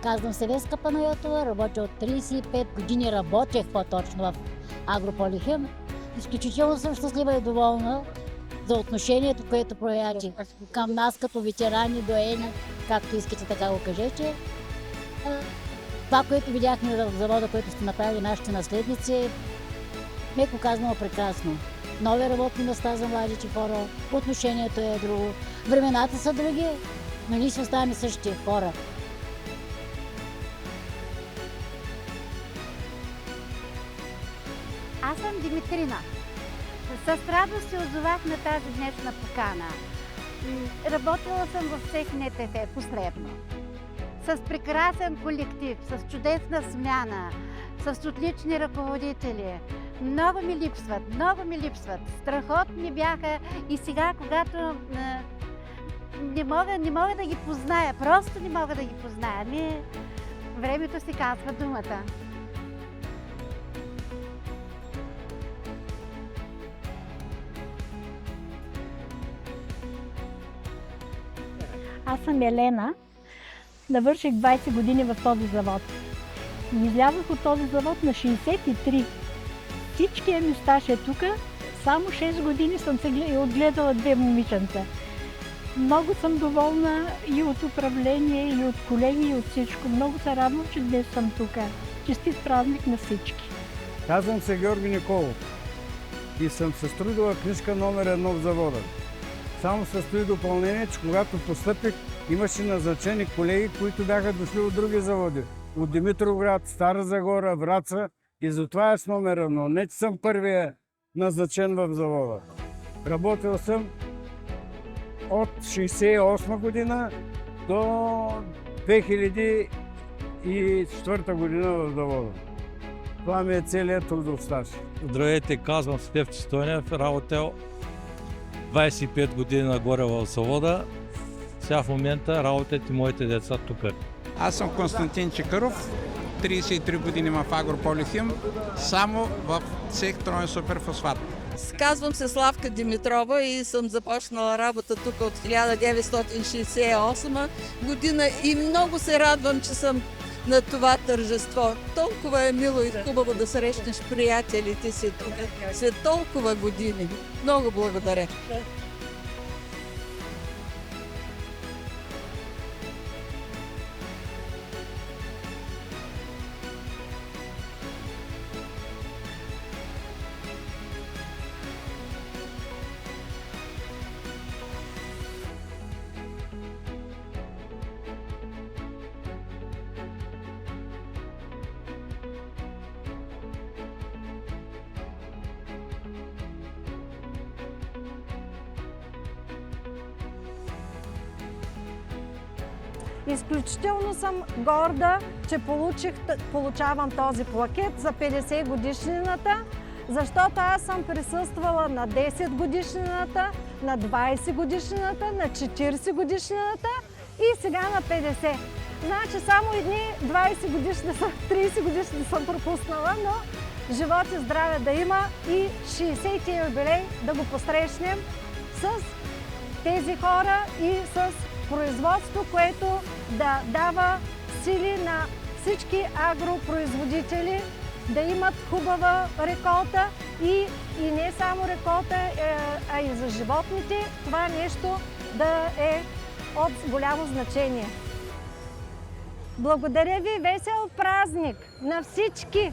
Казвам се Веска Панайотова, работя от 35 години, работех по-точно в Агрополихим. Изключително съм щастлива и доволна за отношението, което проявявате към нас като ветерани, доени, както искате така го кажете. Това, което видяхме в завода, което сте направили нашите наследници, меко казано прекрасно. Нови работни места за младите хора, отношението е друго. Времената са други, но ние си оставаме същите хора. Аз съм Димитрина. С радост се отзовах на тази днешна покана. Работила съм в цех НТФ посредно. С прекрасен колектив, с чудесна смяна, с отлични ръководители. Много ми липсват. Страхотни бяха и сега, когато не мога да ги позная, просто не мога да ги позная. Времето си казва думата. Аз съм Елена. Навърших 20 години в този завод. И излязох от този завод на 63. Всичкия ми стаж е тук. Само 6 години съм се отгледала 2 момиченца. Много съм доволна и от управление, и от колеги, и от всичко. Много се радвам, че днес съм тук. Честит празник на всички. Казвам се Георги Николов и съм с трудова книжка номер 1 в завода. Само състои допълнение, че когато постъпих, имаше назначени колеги, които бяха дошли от други заводи. От Димитровград, Стара Загора, Враца и затова е с номер 1. Не, че съм първия назначен в завода. Работил съм от 1968 година до 2004 година в завода. Това ми е целият трудов стаж. Здравейте, казвам Стефчо Стойнев, работел 25 години нагоре в завода. Сега в момента работят и моите деца тук. Аз съм Константин Чекаров, 33 години в Агрополихим, само в цех троен суперфосфат. Казвам се Славка Димитрова и съм започнала работа тук от 1968 година и много се радвам, че съм на това тържество. Толкова е мило и хубаво да срещнеш приятелите си тук след толкова години. Много благодаря. Изключително съм горда, че получавам този плакет за 50 годишнината, защото аз съм присъствала на 10 годишнината, на 20 годишнината, на 40 годишнината и сега на 50. Значи само едни 20 годишни, 30 годишни съм пропуснала, но живот и здраве да има и 60-тия юбилей да го посрещнем с тези хора и с производство, което да дава сили на всички агропроизводители да имат хубава реколта и не само реколта, а и за животните това нещо да е от голямо значение. Благодаря ви, весел празник на всички!